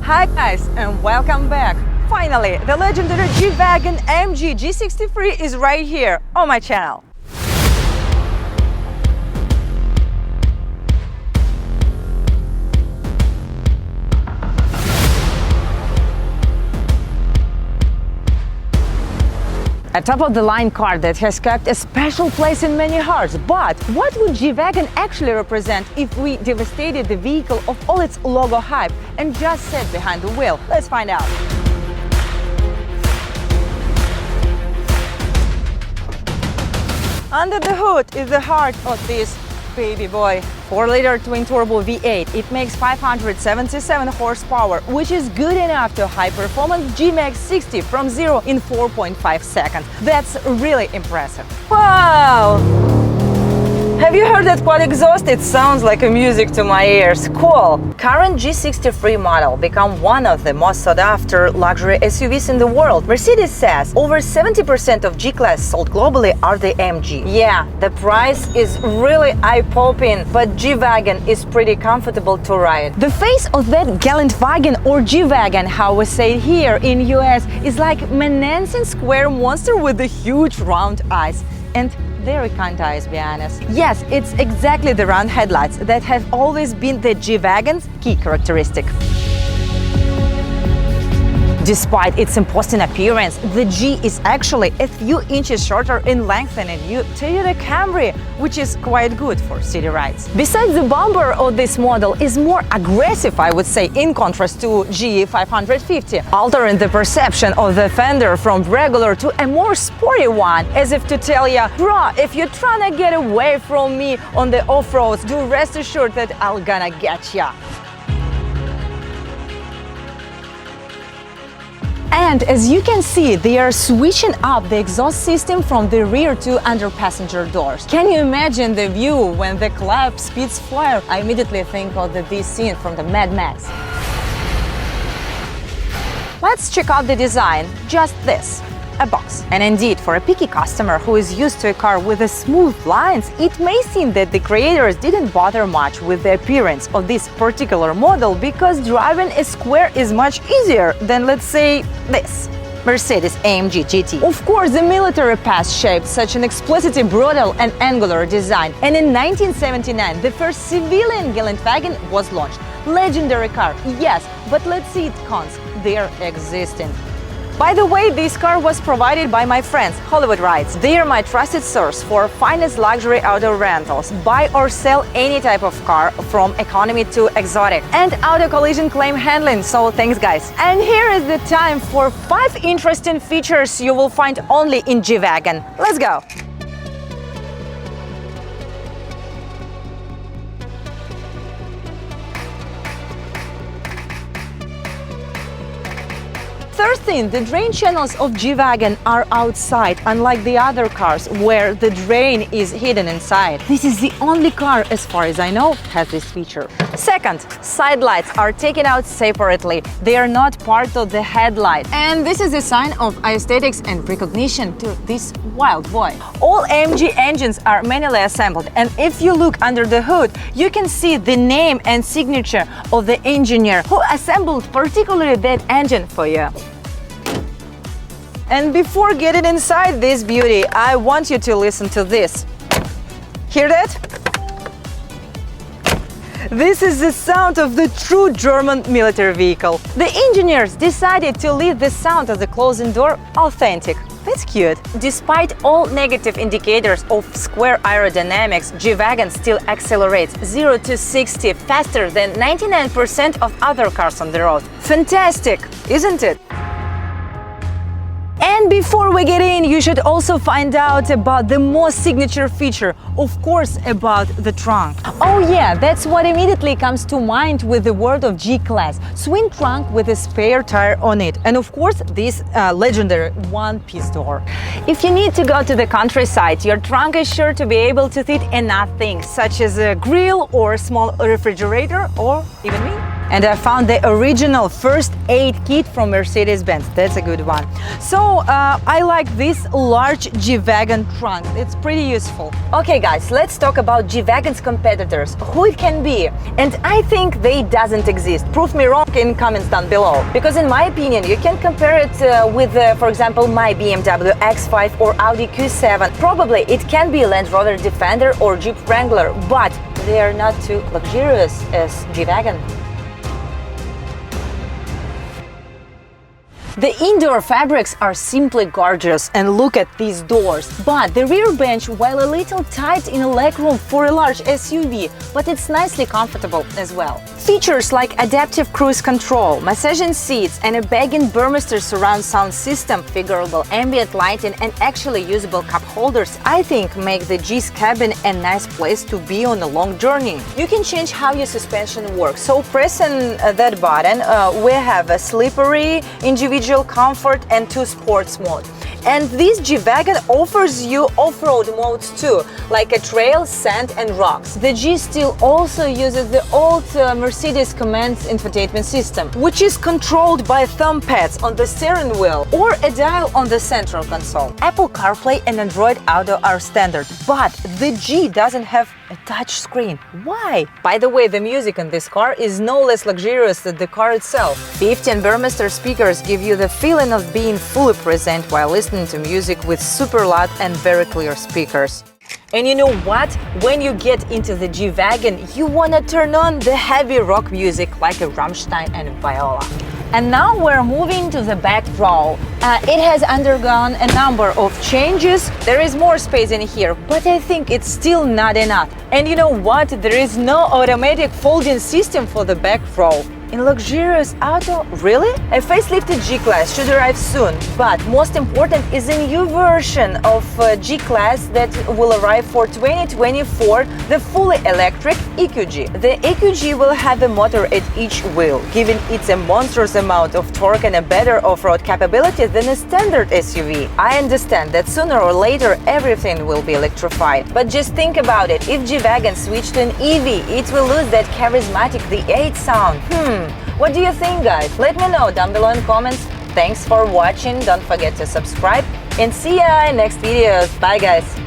Hi guys and welcome back! Finally, the legendary G-Wagen AMG G63 is right here on my channel. A top-of-the-line car that has kept a special place in many hearts. But what would G-Wagen actually represent if we devastated the vehicle of all its logo hype and just sat behind the wheel? Let's find out. Under the hood is the heart of this baby boy. 4-liter twin-turbo V8. It makes 577 horsepower, which is good enough to high-performance G-Max 60 from 0 in 4.5 seconds. That's really impressive. Wow! Have you heard that quad exhaust? It sounds like a music to my ears. Cool! Current G63 model become one of the most sought-after luxury SUVs in the world. Mercedes says over 70% of G-Class sold globally are the AMG. Yeah, the price is really eye-popping, but G-Wagen is pretty comfortable to ride. The face of that gallant wagon, or G-Wagen, how we say here in US, is like menacing square monster with the huge round eyes. And very kind eyes, be honest. Yes, it's exactly the round headlights that have always been the G-Wagon's key characteristic. Despite its imposing appearance, the G is actually a few inches shorter in length than a new Toyota Camry, which is quite good for city rides. Besides, the bumper of this model is more aggressive, I would say, in contrast to G550, altering the perception of the fender from regular to a more sporty one, as if to tell ya, bro, if you're trying to get away from me on the off-roads, do rest assured that I'm gonna get ya. And as you can see, they are switching up the exhaust system from the rear to under passenger doors. Can you imagine the view when the clap speeds fire? I immediately think of this scene from the Mad Max. Let's check out the design. Just this. A box. And indeed, for a picky customer who is used to a car with a smooth lines, it may seem that the creators didn't bother much with the appearance of this particular model because driving a square is much easier than, let's say, this Mercedes-AMG GT. Of course, the military past shaped such an explicitly brutal and angular design, and in 1979 the first civilian gallant wagon was launched. Legendary car, yes, but let's see its cons. They're existing. By the way, this car was provided by my friends, Hollywood Rides. They are my trusted source for finest luxury auto rentals. Buy or sell any type of car, from economy to exotic, and auto collision claim handling, so thanks guys. And here is the time for 5 interesting features you will find only in G-Wagen. Let's go! Third thing, the drain channels of G-Wagen are outside, unlike the other cars where the drain is hidden inside. This is the only car, as far as I know, has this feature. Second, side lights are taken out separately. They are not part of the headlight. And this is a sign of aesthetics and recognition to this wild boy. All AMG engines are manually assembled, and if you look under the hood, you can see the name and signature of the engineer who assembled particularly that engine for you. And before getting inside this beauty, I want you to listen to this. Hear that? This is the sound of the true German military vehicle. The engineers decided to leave the sound of the closing door authentic. That's cute. Despite all negative indicators of square aerodynamics, G-Wagen still accelerates 0 to 60 faster than 99% of other cars on the road. Fantastic, isn't it? And before we get in, you should also find out about the most signature feature, of course, about the trunk. Oh yeah, that's what immediately comes to mind with the word of G-Class. Swing trunk with a spare tire on it. And of course, this legendary one-piece door. If you need to go to the countryside, your trunk is sure to be able to fit enough things, such as a grill or a small refrigerator, or even me. And I found the original first aid kit from Mercedes-Benz. That's a good one. So I like this large G-Wagon trunk. It's pretty useful. Okay guys, let's talk about G-Wagon's competitors, who it can be. And I think they doesn't exist. Prove me wrong in comments down below. Because in my opinion, you can compare it with, for example, my BMW X5 or Audi Q7. Probably it can be Land Rover Defender or Jeep Wrangler, but they are not too luxurious as G-Wagon. The indoor fabrics are simply gorgeous, and look at these doors. But the rear bench, while a little tight in a legroom for a large SUV, but it's nicely comfortable as well. Features like adaptive cruise control, massaging seats, and a Bang & Burmester surround sound system, configurable ambient lighting, and actually usable cup holders, I think make the G's cabin a nice place to be on a long journey. You can change how your suspension works. So pressing that button, we have a slippery, individual comfort and 2 sports mode. And this G-Wagon offers you off-road modes too, like a trail, sand and rocks. The G still also uses the old Mercedes Commands infotainment system, which is controlled by thumb pads on the steering wheel or a dial on the central console. Apple CarPlay and Android Auto are standard, but the G doesn't have a touch screen. Why? By the way, the music in this car is no less luxurious than the car itself. 15 Burmester speakers give you the feeling of being fully present while listening to music with super loud and very clear speakers. And you know what? When you get into the G-Wagon, you wanna turn on the heavy rock music like a Rammstein and Viola. And now we're moving to the back row. It has undergone a number of changes. There is more space in here, but I think it's still not enough. And you know what? There is no automatic folding system for the back row. In luxurious auto, really? A facelifted G-Class should arrive soon, but most important is a new version of G-Class that will arrive for 2024, the fully electric EQG. The EQG will have a motor at each wheel, giving it a monstrous amount of torque and a better off-road capability than a standard SUV. I understand that sooner or later everything will be electrified, but just think about it. If G-Wagon switched to an EV, it will lose that charismatic V8 sound. What do you think, guys? Let me know down below in comments. Thanks for watching, don't forget to subscribe, and see ya in next videos. Bye guys!